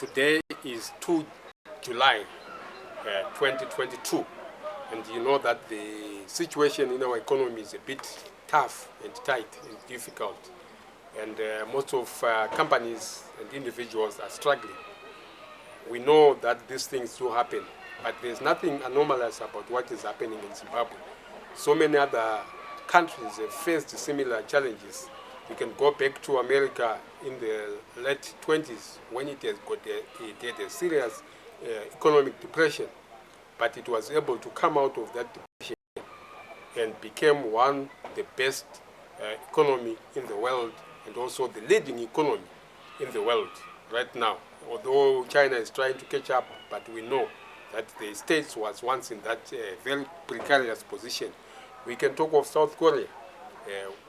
Today is 2 July 2022, and you know that the situation in our economy is a bit tough and tight and difficult, and most of companies and individuals are struggling. We know that these things do happen, but there's nothing anomalous about what is happening in Zimbabwe. So many other countries have faced similar challenges. You can go back to America in the late 20s when it had a serious economic depression, but it was able to come out of that depression and became one of the best economy in the world, and also the leading economy in the world right now. Although China is trying to catch up, but we know that the States was once in that very precarious position. We can talk of South Korea,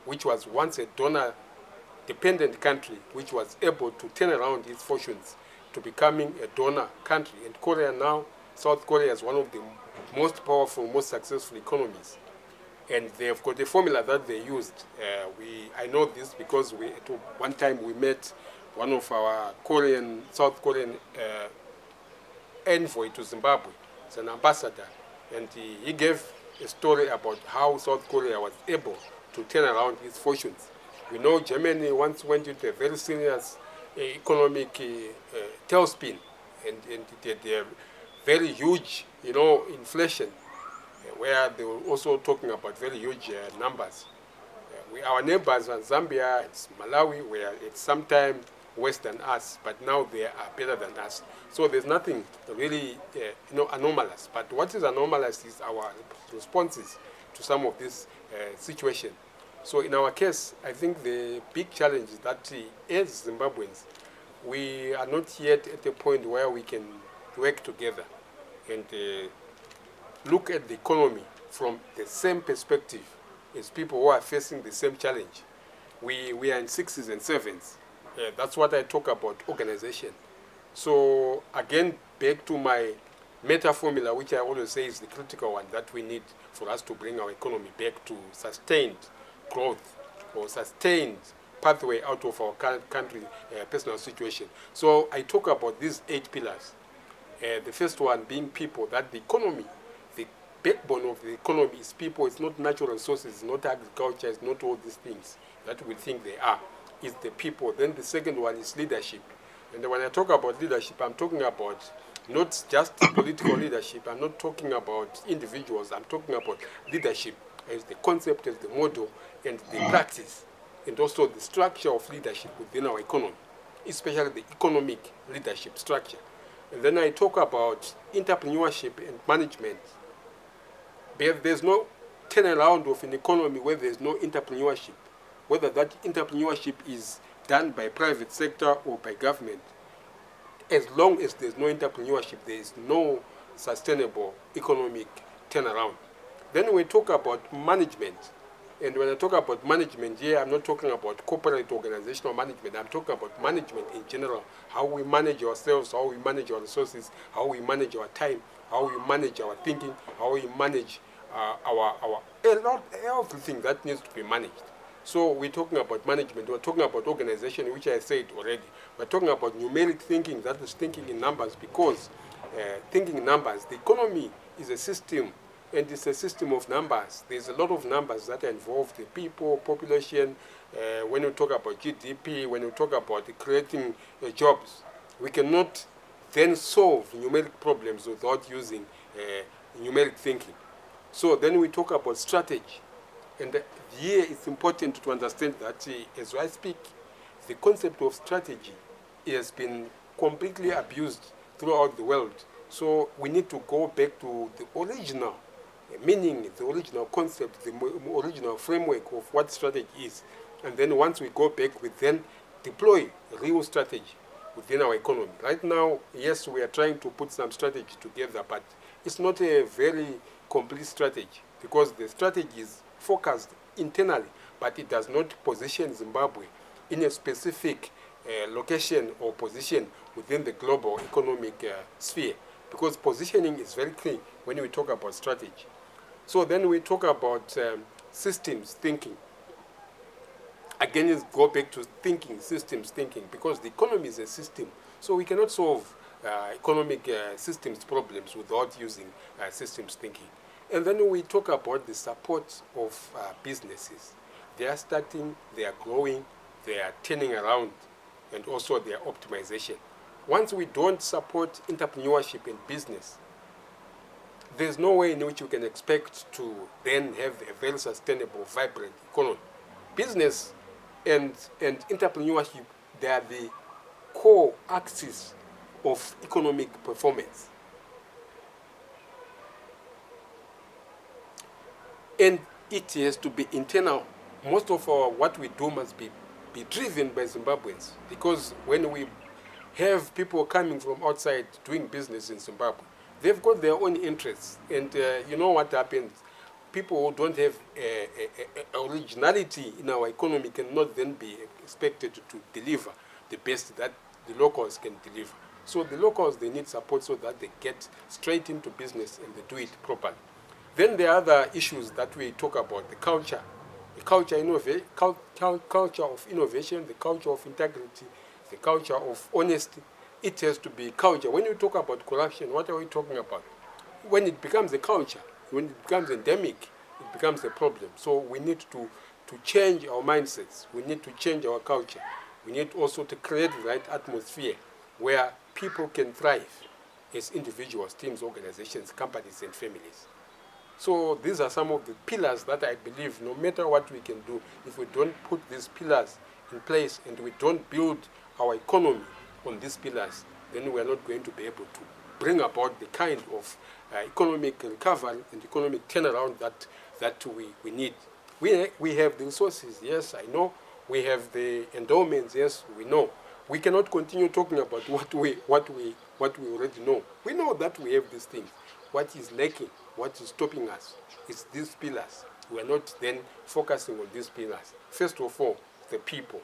which was once a donor-dependent country, which was able to turn around its fortunes to becoming a donor country. And Korea now, South Korea is one of the most powerful, most successful economies. And they've got a formula that they used. I know this because at one time we met one of our South Korean envoy to Zimbabwe. It's an ambassador. And he gave a story about how South Korea was able to turn around its fortunes. We know Germany once went into a very serious economic tailspin, and it had a very huge, inflation, where they were also talking about very huge numbers. Our neighbors in Zambia and Malawi were at some time worse than us, but now they are better than us. So there's nothing really anomalous. But what is anomalous is our responses to some of this situation. So in our case, I think the big challenge is that as Zimbabweans, we are not yet at a point where we can work together and look at the economy from the same perspective as people who are facing the same challenge. We are in sixes and sevens. That's what I talk about, organization. So again, back to my meta formula, which I always say is the critical one that we need for us to bring our economy back to sustained growth or sustained pathway out of our country personal situation. So I talk about these 8 pillars. The first one being people, that the economy, the backbone of the economy is people. It's not natural resources, it's not agriculture, it's not all these things that we think they are. It's the people. Then the second one is leadership. And when I talk about leadership, I'm talking about not just political leadership. I'm not talking about individuals. I'm talking about leadership as the concept, as the model, and the practice, and also the structure of leadership within our economy, especially the economic leadership structure. And then I talk about entrepreneurship and management. There's no turnaround of an economy where there's no entrepreneurship, whether that entrepreneurship is done by private sector or by government. As long as there's no entrepreneurship, there is no sustainable economic turnaround. Then we talk about management. And when I talk about management here, I'm not talking about corporate organizational management. I'm talking about management in general, how we manage ourselves, how we manage our resources, how we manage our time, how we manage our thinking, how we manage everything that needs to be managed. So we're talking about management, we're talking about organization, which I said already. We're talking about numeric thinking, that is thinking in numbers, because thinking in numbers, the economy is a system, and it's a system of numbers. There's a lot of numbers that involve the people, population. When we talk about GDP, when we talk about creating jobs, we cannot then solve numeric problems without using numeric thinking. So then we talk about strategy. And here it's important to understand that as I speak, the concept of strategy has been completely abused throughout the world. So we need to go back to the original meaning, the original concept, the original framework of what strategy is. And then once we go back, we then deploy real strategy within our economy. Right now, yes, we are trying to put some strategy together, but it's not a very complete strategy, because the strategy is focused internally, but it does not position Zimbabwe in a specific location or position within the global economic sphere, because positioning is very key when we talk about strategy. So then we talk about systems thinking. Again, let's go back to thinking, systems thinking, because the economy is a system. So we cannot solve economic systems problems without using systems thinking. And then we talk about the support of businesses. They are starting, they are growing, they are turning around, and also their optimization. Once we don't support entrepreneurship in business, there's no way in which we can expect to then have a very sustainable, vibrant economy. Business and entrepreneurship, they are the core axis of economic performance. And it has to be internal. Most of what we do must be driven by Zimbabweans, because when we have people coming from outside doing business in Zimbabwe, they've got their own interests. And you know what happens? People who don't have originality in our economy cannot then be expected to deliver the best that the locals can deliver. So the locals, they need support so that they get straight into business and they do it properly. Then there are other issues that we talk about: the culture of innovation, the culture of integrity, the culture of honesty. It has to be culture. When you talk about corruption, what are we talking about? When it becomes a culture, when it becomes endemic, it becomes a problem. So we need to change our mindsets. We need to change our culture. We need also to create the right atmosphere where people can thrive as individuals, teams, organizations, companies, and families. So these are some of the pillars that I believe no matter what we can do, if we don't put these pillars in place and we don't build our economy on these pillars, then we are not going to be able to bring about the kind of economic recovery and economic turnaround that we need. We have the resources, yes, I know. We have the endowments, yes, we know. We cannot continue talking about what we already know. We know that we have these things. What is lacking, what is stopping us, is these pillars. We are not then focusing on these pillars. First of all, the people.